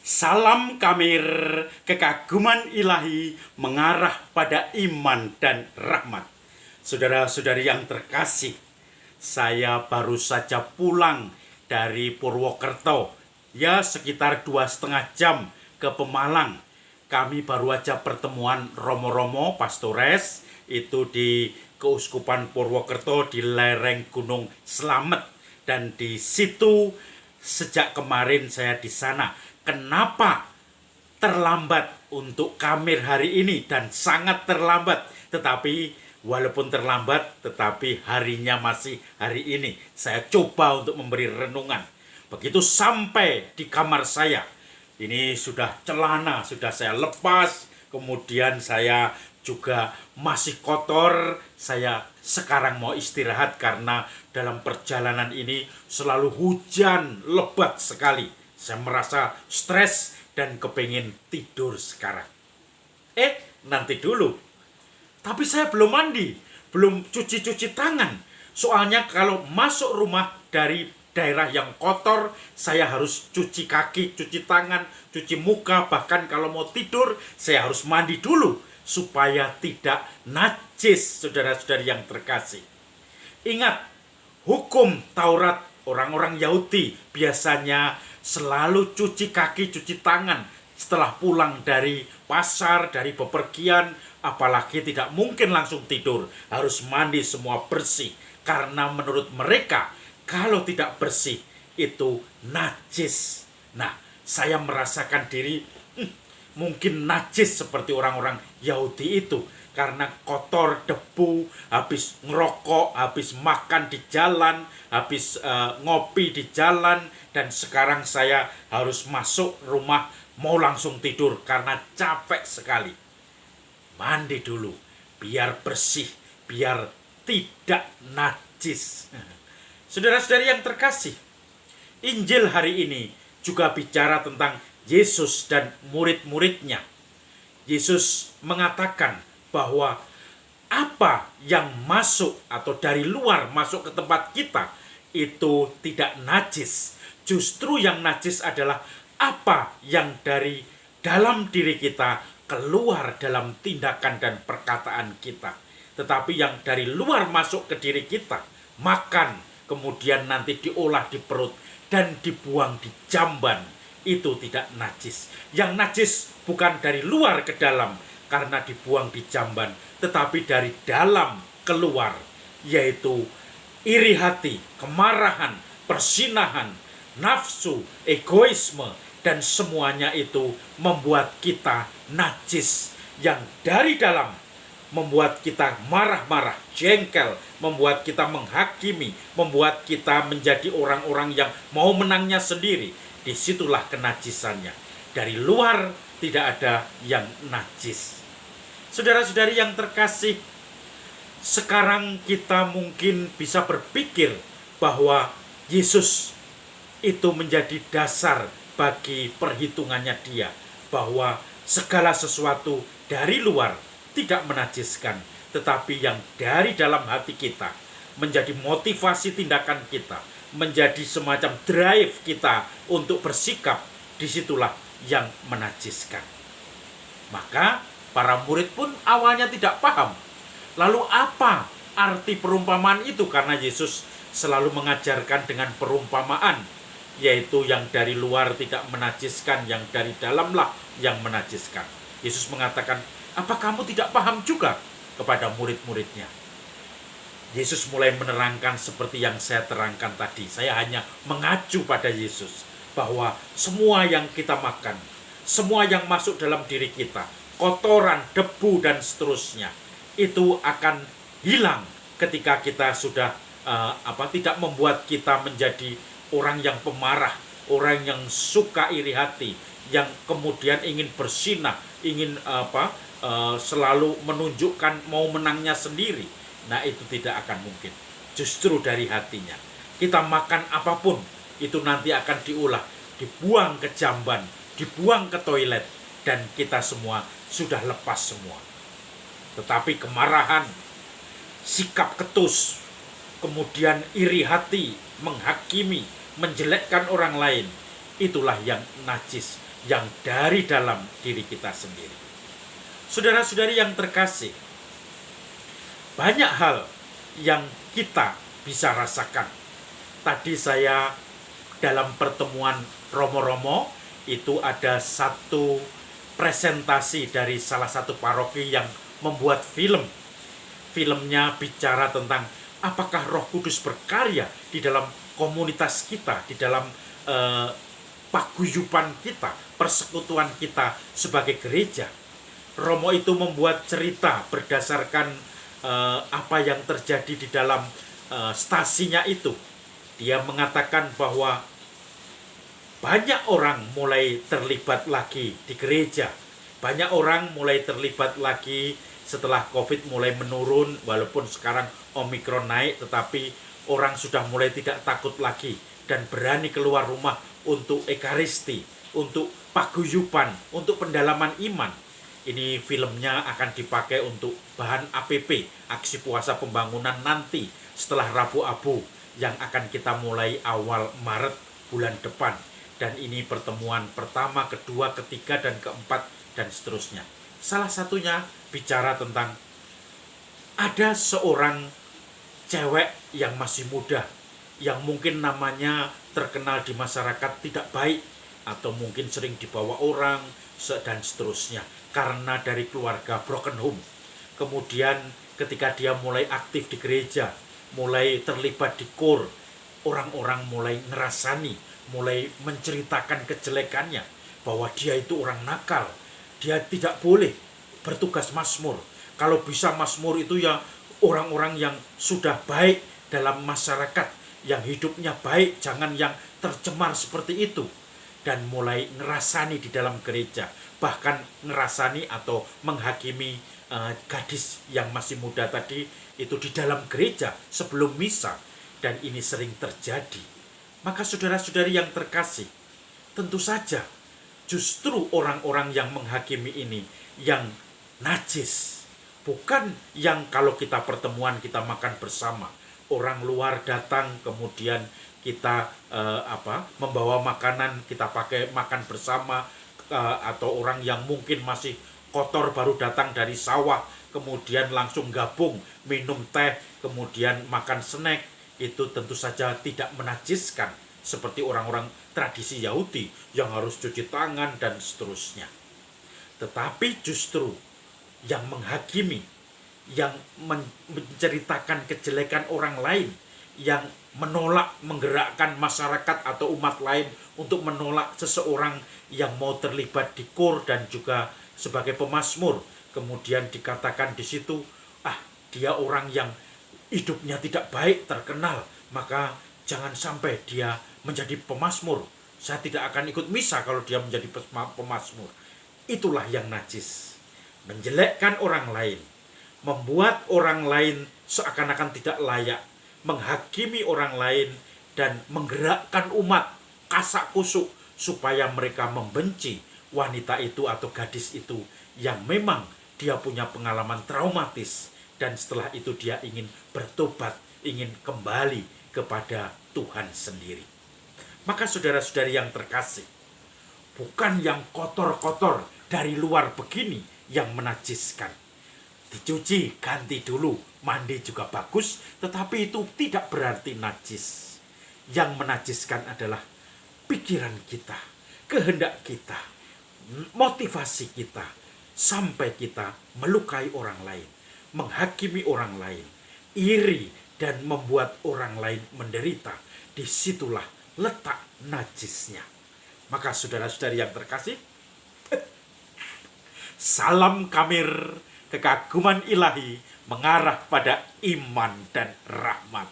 Salam Kamir, kekaguman ilahi mengarah pada iman dan rahmat. Saudara-saudari yang terkasih, saya baru saja pulang dari Purwokerto, ya sekitar 2,5 jam ke Pemalang. Kami baru aja pertemuan Romo-Romo Pastores, itu di Keuskupan Purwokerto di lereng Gunung Slamet. Dan di situ sejak kemarin saya di sana. Kenapa terlambat untuk Kamir hari ini dan sangat terlambat, tetapi walaupun terlambat tetapi harinya masih hari ini. Saya coba untuk memberi renungan. Begitu sampai di kamar saya, ini sudah celana sudah saya lepas, kemudian saya juga masih kotor. Saya sekarang mau istirahat karena dalam perjalanan ini selalu hujan lebat sekali. Saya merasa stres dan kepingin tidur sekarang. Nanti dulu. Tapi saya belum mandi, belum cuci-cuci tangan. Soalnya kalau masuk rumah dari daerah yang kotor, saya harus cuci kaki, cuci tangan, cuci muka. Bahkan kalau mau tidur, saya harus mandi dulu supaya tidak najis, saudara-saudari yang terkasih. Ingat, hukum Taurat orang-orang Yahudi biasanya selalu cuci kaki, cuci tangan setelah pulang dari pasar, dari bepergian. Apalagi tidak mungkin langsung tidur, harus mandi semua bersih. Karena menurut mereka, kalau tidak bersih itu najis. Nah, saya merasakan diri mungkin najis seperti orang-orang Yahudi itu. Karena kotor, debu, habis ngerokok, habis makan di jalan, habis ngopi di jalan. Dan sekarang saya harus masuk rumah, mau langsung tidur karena capek sekali. Mandi dulu, biar bersih, biar tidak najis. Saudara-saudari yang terkasih, Injil hari ini juga bicara tentang Yesus dan murid-muridnya. Yesus mengatakan bahwa apa yang masuk atau dari luar masuk ke tempat kita itu tidak najis. Justru yang najis adalah apa yang dari dalam diri kita keluar dalam tindakan dan perkataan kita. Tetapi yang dari luar masuk ke diri kita, makan, kemudian nanti diolah di perut dan dibuang di jamban, itu tidak najis. Yang najis bukan dari luar ke dalam karena dibuang di jamban, tetapi dari dalam keluar, yaitu iri hati, kemarahan, persinahan, nafsu, egoisme, dan semuanya itu membuat kita najis. Yang dari dalam membuat kita marah-marah, jengkel, membuat kita menghakimi, membuat kita menjadi orang-orang yang mau menangnya sendiri. Disitulah kenajisannya. Dari luar tidak ada yang najis. Saudara-saudari yang terkasih, sekarang kita mungkin bisa berpikir bahwa Yesus itu menjadi dasar bagi perhitungannya dia, bahwa segala sesuatu dari luar tidak menajiskan, tetapi yang dari dalam hati kita menjadi motivasi tindakan kita, menjadi semacam drive kita untuk bersikap, disitulah yang menajiskan. Maka para murid pun awalnya tidak paham. Lalu apa arti perumpamaan itu? Karena Yesus selalu mengajarkan dengan perumpamaan, yaitu yang dari luar tidak menajiskan, yang dari dalamlah yang menajiskan. Yesus mengatakan, apa kamu tidak paham juga? Kepada murid-muridnya. Yesus mulai menerangkan seperti yang saya terangkan tadi. Saya hanya mengacu pada Yesus, bahwa semua yang kita makan, semua yang masuk dalam diri kita, kotoran, debu, dan seterusnya, itu akan hilang ketika kita sudah tidak membuat kita menjadi orang yang pemarah, orang yang suka iri hati, yang kemudian ingin bersinah, ingin selalu menunjukkan mau menangnya sendiri. Nah, itu tidak akan mungkin. Justru dari hatinya. Kita makan apapun, itu nanti akan diolah, dibuang ke jamban, dibuang ke toilet, dan kita semua sudah lepas semua. Tetapi kemarahan, sikap ketus, kemudian iri hati, menghakimi, menjelekkan orang lain, itulah yang najis. yang dari dalam diri kita sendiri. Saudara-saudari yang terkasih, banyak hal yang kita bisa rasakan. Tadi saya dalam pertemuan Romo-Romo itu ada satu presentasi dari salah satu paroki yang membuat film. Filmnya bicara tentang apakah Roh Kudus berkarya di dalam komunitas kita, di dalam paguyuban kita, persekutuan kita sebagai gereja. Romo itu membuat cerita berdasarkan apa yang terjadi di dalam stasinya itu. Dia mengatakan bahwa banyak orang mulai terlibat lagi di gereja. Banyak orang mulai terlibat lagi setelah COVID mulai menurun, walaupun sekarang Omikron naik, tetapi orang sudah mulai tidak takut lagi dan berani keluar rumah untuk ekaristi, untuk paguyuban, untuk pendalaman iman. Ini filmnya akan dipakai untuk bahan APP, aksi puasa pembangunan nanti setelah Rabu Abu yang akan kita mulai awal Maret bulan depan. Dan ini pertemuan pertama, kedua, ketiga, dan keempat, dan seterusnya. Salah satunya bicara tentang ada seorang cewek yang masih muda, yang mungkin namanya terkenal di masyarakat tidak baik, atau mungkin sering dibawa orang, dan seterusnya, karena dari keluarga broken home. Kemudian ketika dia mulai aktif di gereja, mulai terlibat di KUR, orang-orang mulai ngerasani, mulai menceritakan kejelekannya, bahwa dia itu orang nakal, dia tidak boleh bertugas mazmur. Kalau bisa mazmur itu ya orang-orang yang sudah baik dalam masyarakat, yang hidupnya baik, jangan yang tercemar seperti itu. Dan mulai ngerasani di dalam gereja, bahkan ngerasani atau menghakimi gadis yang masih muda tadi itu di dalam gereja sebelum misa. Dan ini sering terjadi. Maka saudara-saudari yang terkasih, tentu saja justru orang-orang yang menghakimi ini yang najis, bukan yang kalau kita pertemuan kita makan bersama, orang luar datang kemudian kita membawa makanan, kita pakai makan bersama, atau orang yang mungkin masih kotor baru datang dari sawah kemudian langsung gabung minum teh kemudian makan snack, itu tentu saja tidak menajiskan seperti orang-orang tradisi Yahudi yang harus cuci tangan dan seterusnya. Tetapi justru yang menghakimi, yang menceritakan kejelekan orang lain, yang menolak, menggerakkan masyarakat atau umat lain untuk menolak seseorang yang mau terlibat di KUR dan juga sebagai pemazmur, kemudian dikatakan di situ, dia orang yang hidupnya tidak baik, terkenal, maka jangan sampai dia menjadi pemazmur. Saya tidak akan ikut misa kalau dia menjadi pemazmur. Itulah yang najis. Menjelekkan orang lain, membuat orang lain seakan-akan tidak layak, menghakimi orang lain, dan menggerakkan umat kasak kusuk supaya mereka membenci wanita itu atau gadis itu yang memang dia punya pengalaman traumatis, dan setelah itu dia ingin bertobat, ingin kembali kepada Tuhan sendiri. Maka saudara-saudari yang terkasih, bukan yang kotor-kotor dari luar begini yang menajiskan. Dicuci, ganti dulu, mandi juga bagus, tetapi itu tidak berarti najis. Yang menajiskan adalah pikiran kita, kehendak kita, motivasi kita, sampai kita melukai orang lain, menghakimi orang lain, iri, dan membuat orang lain menderita. Disitulah letak najisnya. Maka saudara-saudari yang terkasih, salam kamir kekaguman ilahi mengarah pada iman dan rahmat.